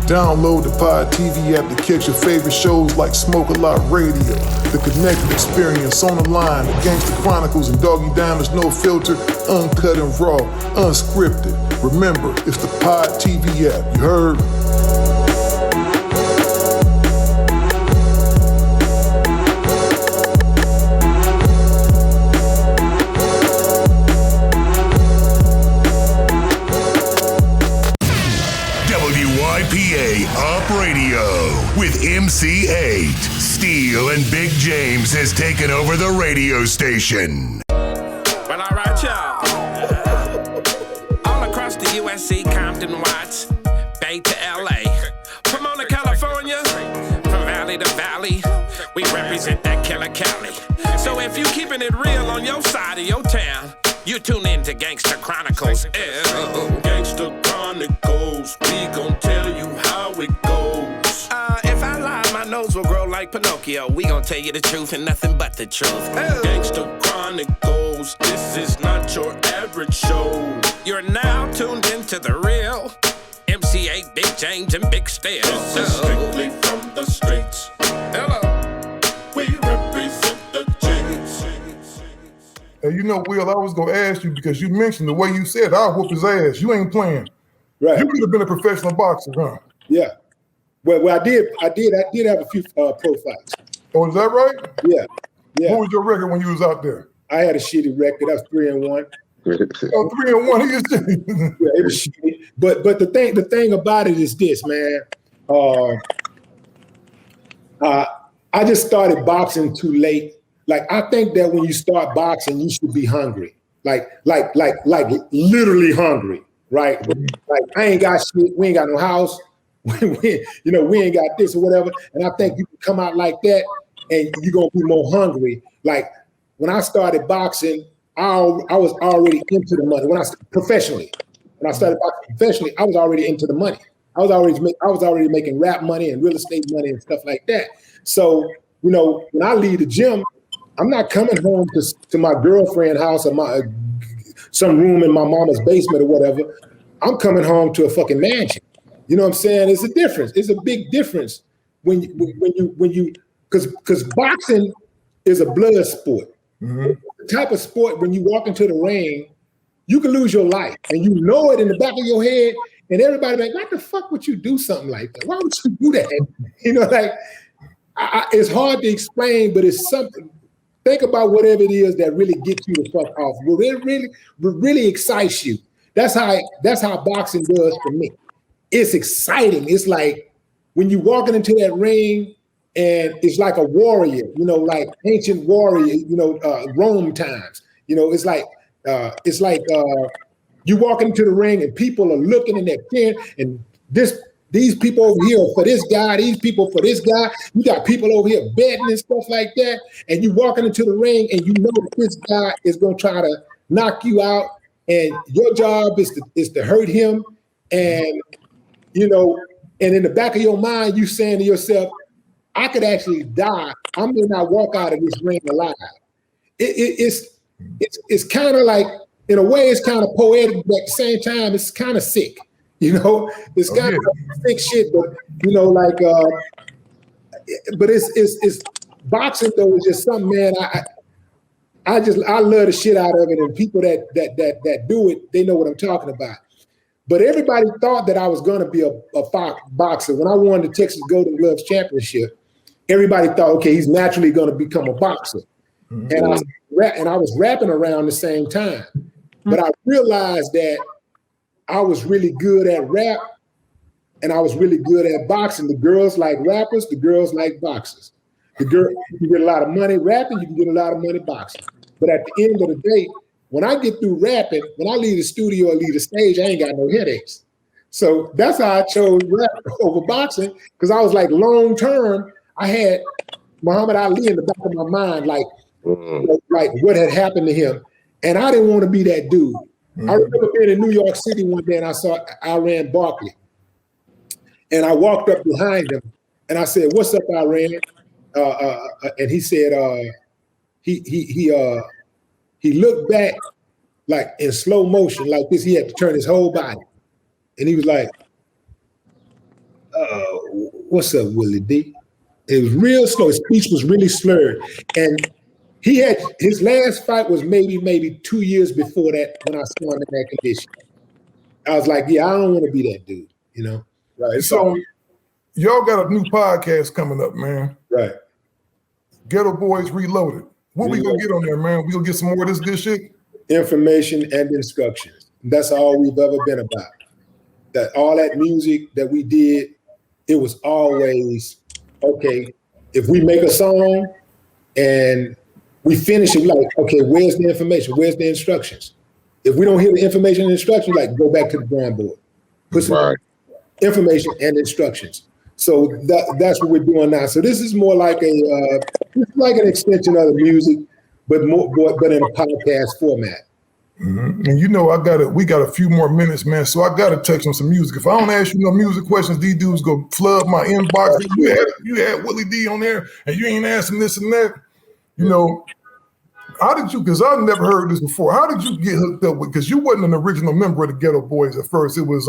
Download the Pod TV app to catch your favorite shows like Smoke A Lot Radio, The Connected Experience, On the Line, The Gangsta Chronicles, and Doggy Diamonds No Filter, uncut and raw, unscripted. Remember, it's the Pod TV app, you heard? Up Radio with MC8. Steel and Big James has taken over the radio station. Well, all right, y'all. All across the USC, Compton, Watts, Bay to LA. Pomona, California, from valley to valley, we represent that killer Cali. So if you keeping it real on your side of your town, you tune in to Gangsta Chronicles. Gangsta Chronicles, we gon' tell you how it goes. If I lie, my nose will grow like Pinocchio. We gon' tell you the truth and nothing but the truth. Gangsta Chronicles, this is not your average show. You're now tuned into the real MC8, Big James, and Big Steel. This is strictly from the streets. Hello. We represent the James. Hey, you know, Will, I was gonna ask you because you mentioned the way you said, I'll whoop his ass. You ain't playing. Right. You could have been a professional boxer, huh? Yeah. Well, I did have a few pro fights. Oh, is that right? Yeah. What was your record when you was out there? I had a shitty record. I was 3-1. Oh, 3-1. He just Yeah, it was shitty. But the thing about it is this, man. I just started boxing too late. Like, I think that when you start boxing, you should be hungry. Like literally hungry, right? Like, I ain't got shit. We ain't got no house. we ain't got this or whatever. And I think you can come out like that and you're going to be more hungry. Like, when I started boxing, I was already into the money. When I started professionally, I was already into the money. I was already making rap money and real estate money and stuff like that. So, when I leave the gym, I'm not coming home to my girlfriend's house or some room in my mama's basement or whatever. I'm coming home to a fucking mansion. You know what I'm saying? It's a difference. It's a big difference when you because boxing is a blood sport. Mm-hmm. The type of sport when you walk into the ring, you can lose your life, and you know it in the back of your head. And everybody like, why the fuck would you do something like that? Why would you do that? It's hard to explain, but it's something. Think about whatever it is that really gets you the fuck off. It really excites you. That's how boxing does for me. It's exciting. It's like when you're walking into that ring and it's like a warrior, like ancient warrior, Rome times. It's like you walk into the ring and people are looking in that pen and these people over here are for this guy, these people for this guy. You got people over here betting and stuff like that. And you walking into the ring and you know that this guy is going to try to knock you out. And your job is to hurt him. And, and in the back of your mind, you saying to yourself, I could actually die. I may not walk out of this ring alive. It's kind of like, in a way, it's kind of poetic, but at the same time, it's kind of sick. It's kind of sick shit, but but it's boxing though is just something, man. I love the shit out of it, and people that do it, they know what I'm talking about. But everybody thought that I was going to be a boxer. When I won the Texas Golden Gloves Championship, everybody thought, okay, he's naturally going to become a boxer. Mm-hmm. And I was rapping around the same time, but I realized that I was really good at rap and I was really good at boxing. The girls like rappers, the girls like boxers. You can get a lot of money rapping, you can get a lot of money boxing. But at the end of the day, when I get through rapping, when I leave the studio or leave the stage, I ain't got no headaches. So that's how I chose rap over boxing, because I was like, long term, I had Muhammad Ali in the back of my mind, like what had happened to him. And I didn't want to be that dude. I remember being in New York City one day and I saw Iran Barkley. And I walked up behind him and I said, "What's up, Iran?" And he said, he looked back like in slow motion like this. He had to turn his whole body. And he was like, what's up, Willie D? It was real slow. His speech was really slurred. And he had his last fight was maybe 2 years before that when I saw him in that condition. I was like, yeah, I don't want to be that dude, you know? Right. So y'all got a new podcast coming up, man. Right. Ghetto Boys Reloaded. What we gonna get on there, man? We gonna get some more of this good shit? Information and instructions. That's all we've ever been about. That all that music that we did, it was always, okay, if we make a song and we finish it, like, okay, where's the information? Where's the instructions? If we don't hear the information and instructions, like, go back to the drawing board. Put some information and instructions. So that's what we're doing now. So this is more like an extension of the music, but in a podcast format. Mm-hmm. And you know, we got a few more minutes, man. So I gotta touch on some music. If I don't ask you no music questions, these dudes go flood my inbox. You had Willie D on there, and you ain't asking this and that. You know, how did you? Because I've never heard this before. How did you get hooked up with? Because you wasn't an original member of the Ghetto Boys at first. It was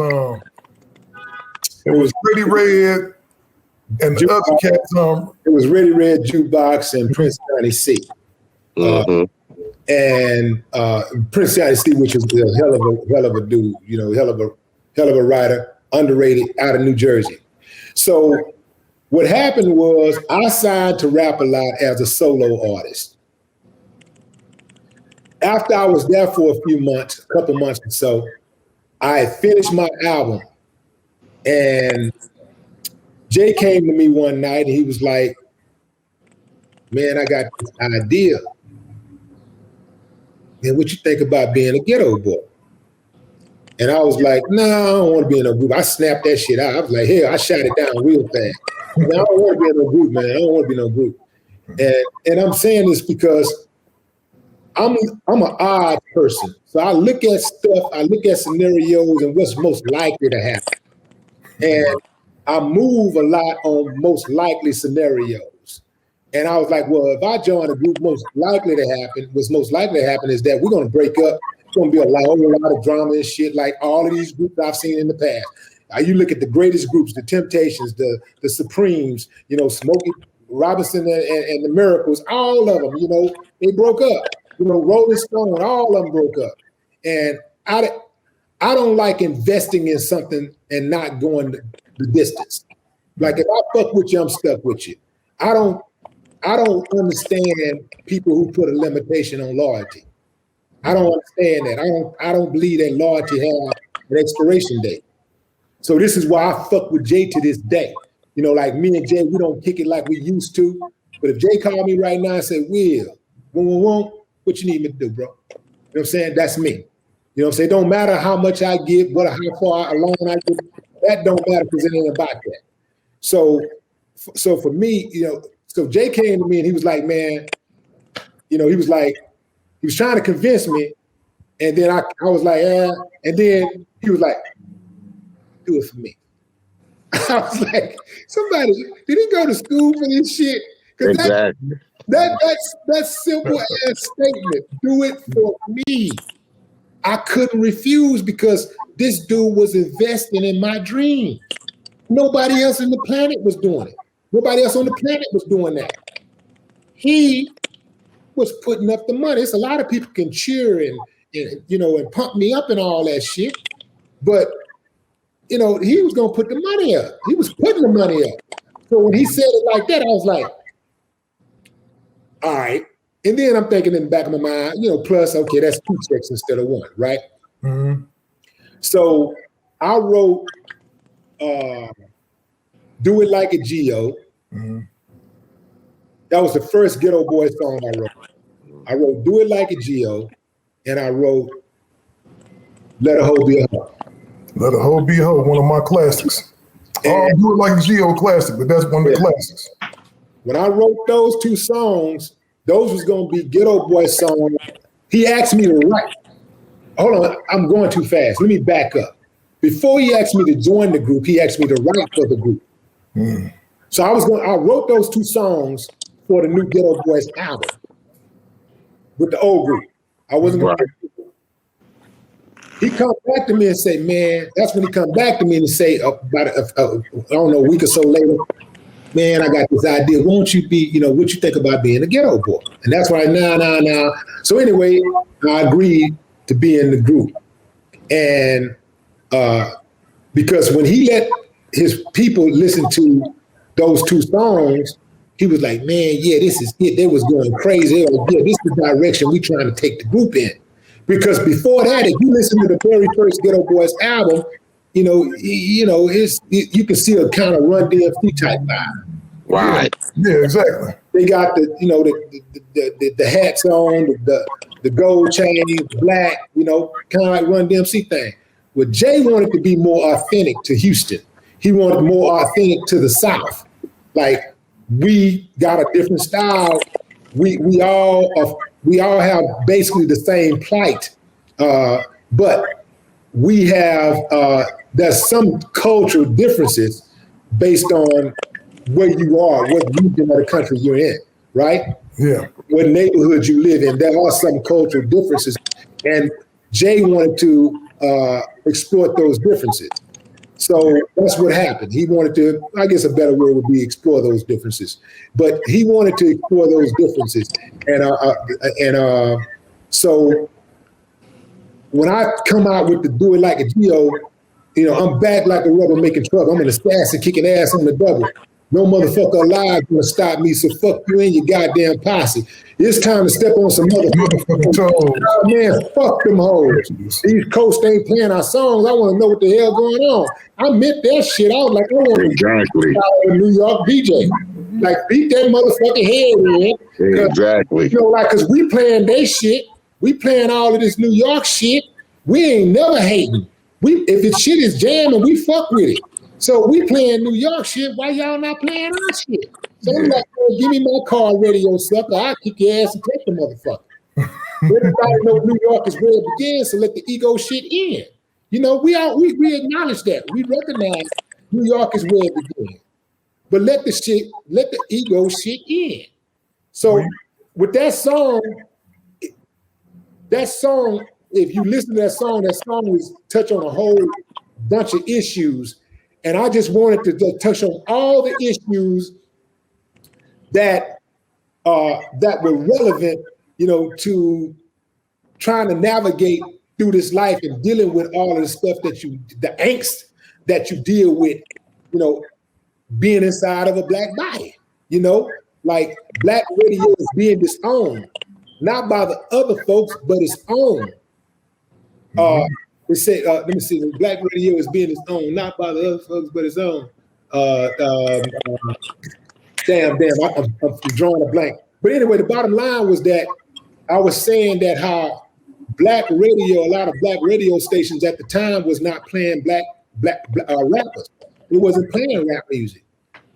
Pretty Red and the other cats. It was Ready Red, Jukebox, and Prince Johnny C. And Prince Johnny C, which was a hell of a dude, you know, hell of a writer, underrated, out of New Jersey. So what happened was I signed to Rap a Lot as a solo artist. After I was there for a couple months or so, I had finished my album, and Jay came to me one night and he was like, man, I got this idea. And what you think about being a ghetto boy? And I was like, nah, I don't want to be in a group. I snapped that shit out. I was like, hell, I shot it down real fast. I don't want to be in no group, man. I don't want to be in no group. And I'm saying this because I'm an odd person. So I look at stuff, I look at scenarios and what's most likely to happen. And I move a lot on most likely scenarios. And I was like, well, if I join a group, what's most likely to happen is that we're going to break up. It's going to be a lot of drama and shit like all of these groups I've seen in the past. You look at the greatest groups, the Temptations, the Supremes, you know, Smokey Robinson and the Miracles, all of them, you know, they broke up. You know, Rolling Stone, all of them broke up. And I don't like investing in something and not going the distance. Like if I fuck with you, I'm stuck with you. I don't understand people who put a limitation on loyalty. I don't understand that. I don't believe that loyalty has an expiration date. So this is why I fuck with Jay to this day. You know, like me and Jay, we don't kick it like we used to. But if Jay called me right now and said, Will, what you need me to do, bro? You know what I'm saying? That's me. You know what I'm saying? It don't matter how much I give, how far along I get. That don't matter because it ain't about that. So for me, you know, so Jay came to me and he was like, man, you know, he was trying to convince me. And then I was like, yeah. And then he was like, do it for me. I was like, did he go to school for this shit? Exactly. That's simple ass statement. Do it for me. I couldn't refuse because this dude was investing in my dream. Nobody else on the planet was doing it. Nobody else on the planet was doing that. He was putting up the money. It's a lot of people can cheer and you know and pump me up and all that shit, but you know he was gonna put the money up. He was putting the money up. So when he said it like that, I was like, all right. And then I'm thinking in the back of my mind, you know, plus, okay, that's 2 checks instead of 1, right? Mm-hmm. So I wrote Do It Like a Geo. Mm-hmm. That was the first Ghetto Boys song I wrote. I wrote Do It Like a Geo, and I wrote Let a Hoe Be a Hoe. Let a Hoe Be a Hoe, one of my classics. Do It Like a Geo classic, but that's one of the classics. When I wrote those 2 songs, those was going to be Ghetto Boy songs. He asked me to write. Hold on, I'm going too fast. Let me back up. Before he asked me to join the group, he asked me to write for the group. Mm. So I wrote those 2 songs for the new Ghetto Boys album with the old group. I wasn't going to. he come back to me and say, man, that's when he come back to me and say about I don't know, a week or so later, man, I got this idea. Won't you be, what you think about being a ghetto boy? And that's why now. So anyway, I agreed to be in the group. And because when he let his people listen to those 2 songs, he was like, man, yeah, this is it. They was going crazy. They were like, yeah, this is the direction we trying to take the group in. Because before that, if you listen to the very first Ghetto Boys album, you can see a kind of Run DMC type vibe. Right. Yeah, exactly. They got the hats on, the gold chain, the black, kind of like Run DMC thing. Well, Jay wanted to be more authentic to Houston. He wanted more authentic to the South. Like, we got a different style. We all have basically the same plight, but we have there's some cultural differences based on where you are, what region of the country you're in, right? Yeah. What neighborhood you live in. There are some cultural differences, and Jay wanted to exploit those differences. So that's what happened. He wanted to, I guess a better word would be explore those differences, but he wanted to explore those differences. And so when I come out with the Do It Like a Geo, I'm back like a rubber making trouble. I'm in the stats and kicking ass on the double. No motherfucker alive gonna stop me, so fuck you and your goddamn posse. It's time to step on some motherfucking toes. Oh, man, fuck them hoes. These coasts ain't playing our songs. I want to know what the hell going on. I meant that shit. I was like, I want to Exactly. a New York DJ. Like, beat that motherfucking head in. Exactly. Because we playing they shit. We playing all of this New York shit. We ain't never hating. If the shit is jamming, we fuck with it. So we playing New York shit. Why y'all not playing our shit? So I'm like, give me my car radio sucker. I'll kick your ass and take the motherfucker. Everybody know New York is where it begins, so let the ego shit in. We acknowledge that. We recognize New York is where it begins. But let the ego shit in. So with that song, if you listen to that song is touch on a whole bunch of issues. And I just wanted to touch on all the issues that were relevant, to trying to navigate through this life and dealing with all of the stuff the angst that you deal with, being inside of a black body, like black radio is being disowned, not by the other folks, but its own. We say, let me see, black radio is being its own, not by the other folks, but its own. I'm drawing a blank. But anyway, the bottom line was that I was saying that how black radio, a lot of black radio stations at the time was not playing black rappers. It wasn't playing rap music.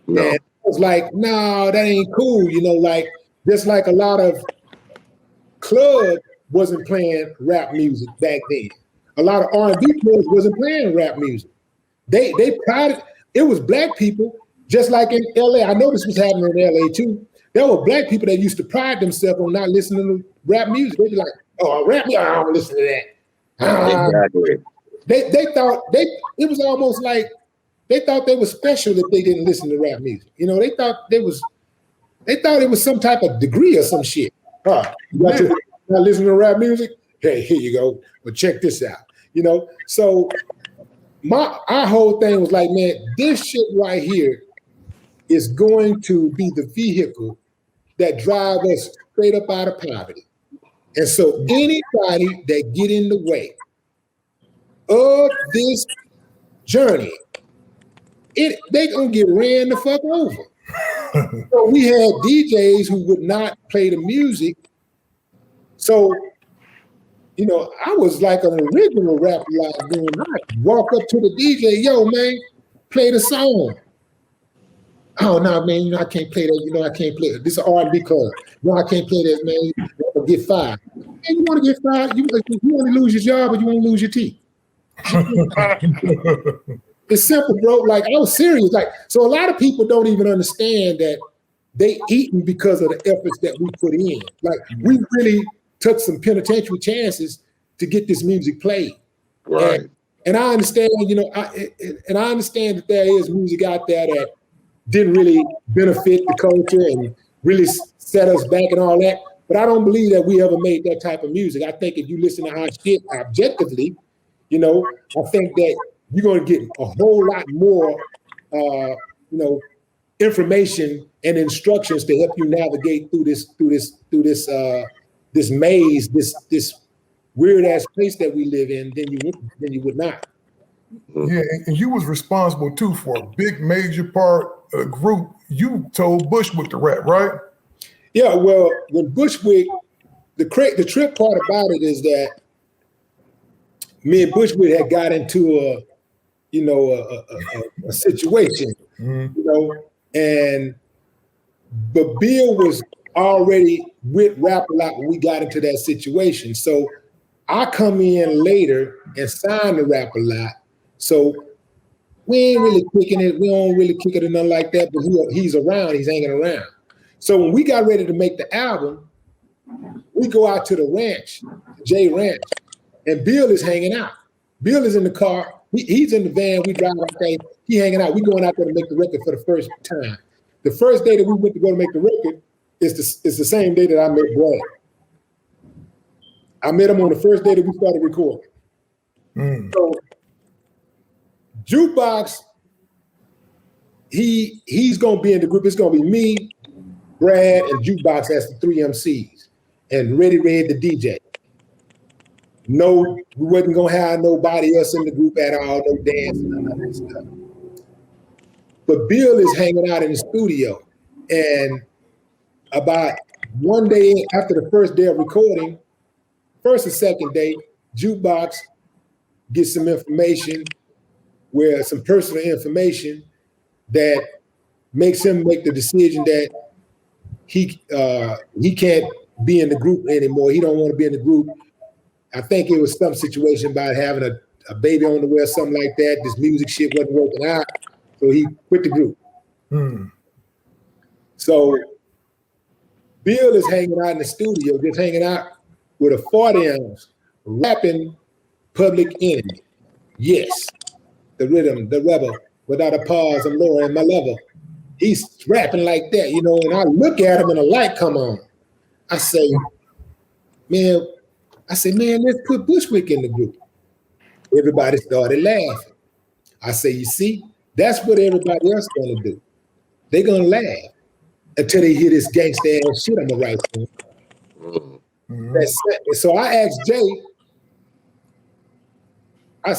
No. And I was like, no, that ain't cool. Just like a lot of clubs wasn't playing rap music back then. A lot of R&B clubs wasn't playing rap music. They prided, it was black people, just like in LA. I know this was happening in LA too. There were black people that used to pride themselves on not listening to rap music. They'd be like, oh, rap music, I don't listen to that. Exactly. They thought it was almost like they thought they were special if they didn't listen to rap music. They thought it was some type of degree or some shit. You not listening to rap music? Hey, here you go. But check this out. So our whole thing was like, man, this shit right here is going to be the vehicle that drive us straight up out of poverty. And so anybody that get in the way of this journey, they gonna get ran the fuck over. So we had DJs who would not play the music. So, I was like an original rapper, like doing right. Walk up to the DJ, yo, man, play the song. Oh no, man, I can't play that. I can't play it. This is an R&B club. No, I can't play that, man. You're gonna get fired. Man, you want to get fired? You want to lose your job, or you want to lose your teeth? It's simple, bro. Like, I was serious. Like, so a lot of people don't even understand that they eating because of the efforts that we put in. Like, we really took some penitentiary chances to get this music played. Right. And I understand, and I understand that there is music out there that didn't really benefit the culture and really set us back and all that. But I don't believe that we ever made that type of music. I think if you listen to our shit objectively, I think that you're going to get a whole lot more, information and instructions to help you navigate through this maze, this weird ass place that we live in than you would not. Yeah, and you was responsible too for a big major part of the group. You told Bushwick to rap, right? Yeah, well, when Bushwick, the trip part about it is that me and Bushwick had got into a situation, but Bill was already with Rap A Lot when we got into that situation. So I come in later and sign the Rap A Lot. So we ain't really kicking it. We don't really kick it or nothing like that, but he's around, he's hanging around. So when we got ready to make the album, we go out to the ranch, J Ranch, and Bill is hanging out. Bill is in the car. He's in the van. We drive okay. He hanging out. We going out there to make the record for the first time. The first day that we went to go to make the record is the same day that I met Brad. I met him on the first day that we started recording. So Jukebox, he's gonna be in the group. It's gonna be me, Brad, and Jukebox as the 3 MCs, and Ready Red the DJ. No, we wasn't gonna have nobody else in the group at all, no dancing, none of that stuff. But Bill is hanging out in the studio, and about one day after the first day of recording, first or second day, Jukebox gets some information, some personal information that makes him make the decision that he can't be in the group anymore. He don't want to be in the group. I think it was some situation about having a baby on the way or something like that. This music shit wasn't working out, so he quit the group. So Bill is hanging out in the studio, just hanging out with a 40 ounce, rapping Public Enemy. Yes, the rhythm, the rebel, without a pause, I'm lowering my level. He's rapping like that, and I look at him and a light come on. I say, man, let's put Bushwick in the group. Everybody started laughing. I say, you see, that's what everybody else gonna do. They're gonna laugh until they hear this gangsta ass shit I'm gonna write for them. That's it. So I asked Jay, I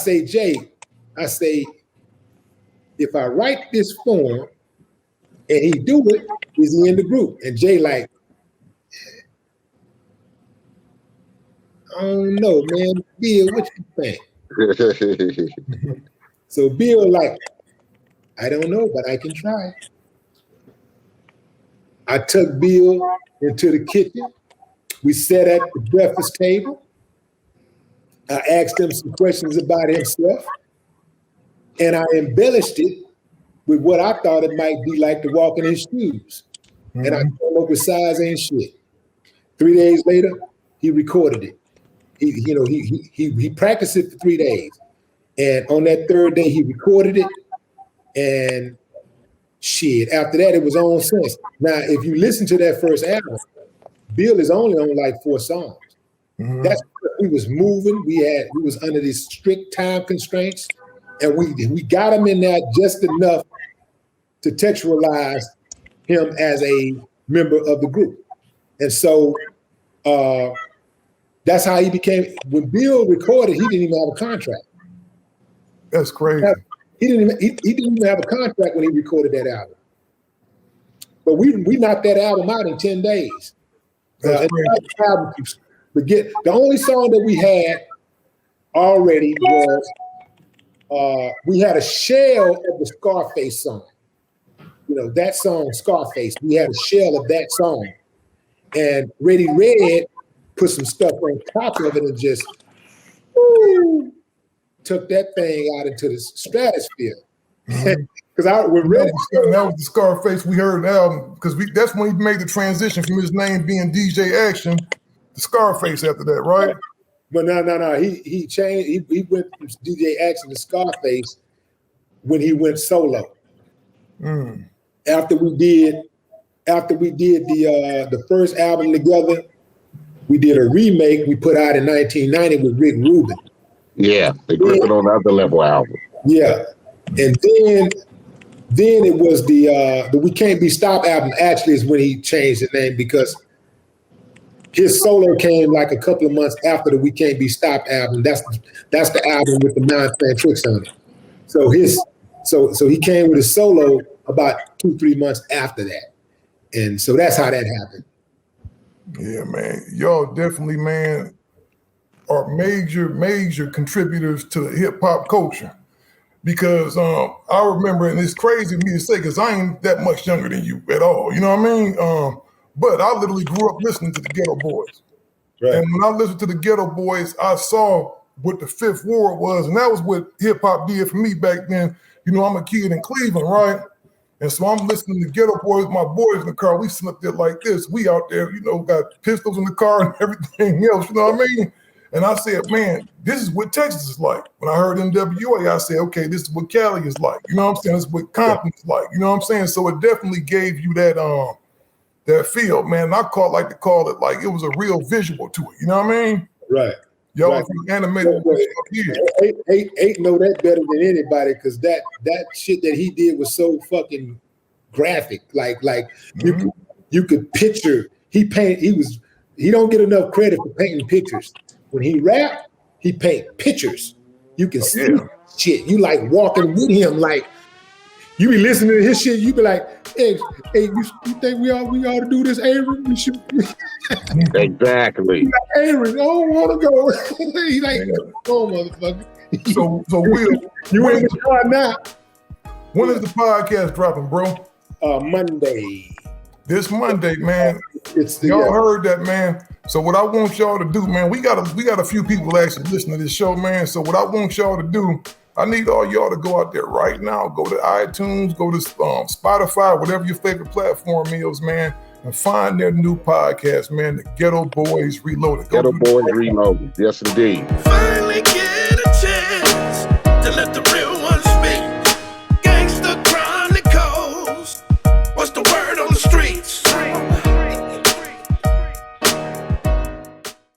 say, if I write this form and he do it, is he in the group? And Jay like, I don't know, man. Bill, what you think? So Bill like, I don't know, but I can try. I took Bill into the kitchen. We sat at the breakfast table. I asked him some questions about himself, and I embellished it with what I thought it might be like to walk in his shoes. And I came up with size and shit. 3 days later, he recorded it. He practiced it for 3 days. And on that third day, he recorded it. And shit, after that, it was on since. Now, if you listen to that first album, Bill is only on like 4 songs. That's we was moving. We was under these strict time constraints, and we got him in there just enough to textualize him as a member of the group. And so that's how he became. When Bill recorded, he didn't even have a contract. That's crazy. He didn't even have a contract when he recorded that album. But we knocked that album out in 10 days. The only song that we had already was we had a shell of the Scarface song. That song, Scarface. We had a shell of that song. And Ready Red put some stuff on top of it and just took that thing out into the stratosphere. Because that was the Scarface we heard the album, because that's when he made the transition from his name being DJ Action to Scarface after that, right? But no. He changed. He went from DJ Action to Scarface when he went solo. After we did the first album together, we did a remake we put out in 1990 with Rick Rubin. Yeah, the Griffin on the Other Level album. Yeah, and then it was the We Can't Be Stopped album. Actually, is when he changed the name because his solo came like a couple of months after the We Can't Be Stopped album. That's the album with the Mind Playing Tricks on it. So he came with his solo about 2-3 months after that, and so that's how that happened. Yeah, man, y'all definitely, man, are major contributors to hip hop culture. Because I remember, and it's crazy for me to say, because I ain't that much younger than you at all. You know what I mean? But I literally grew up listening to the Ghetto Boys. Right. And when I listened to the Ghetto Boys, I saw what the Fifth Ward was, and that was what hip hop did for me back then. You know, I'm a kid in Cleveland, right? And so I'm listening to Ghetto Boys, my boys in the car. We sitting up there like this. We out there, you know, got pistols in the car and everything else. You know what I mean? And I said, man, this is what Texas is like. When I heard NWA, I said, okay, this is what Cali is like. You know what I'm saying? This is what Compton is like. You know what I'm saying? So it definitely gave you that that feel, man. And I like to call it like it was a real visual to it. You know what I mean? Right. Y'all right. animated. Eight know that better than anybody because that shit that he did was so fucking graphic. Like you could picture. He don't get enough credit for painting pictures. When he rap, he paint pictures. You can see shit. You like walking with him. Like you be listening to his shit. You be like, hey, you think we ought to do this, Aaron? We should. Exactly. Like, Aaron, I don't want to go. He like, oh motherfucker. So Will, you in the car now? When is the podcast dropping, bro? Monday. This Monday, man. Y'all heard that, man. So what I want y'all to do, man, we got a few people actually listening to this show, man. So what I want y'all to do, I need all y'all to go out there right now. Go to iTunes, go to Spotify, whatever your favorite platform is, man, and find their new podcast, man, the Ghetto Boys Reloaded. Ghetto Boys Reloaded. Yes, indeed.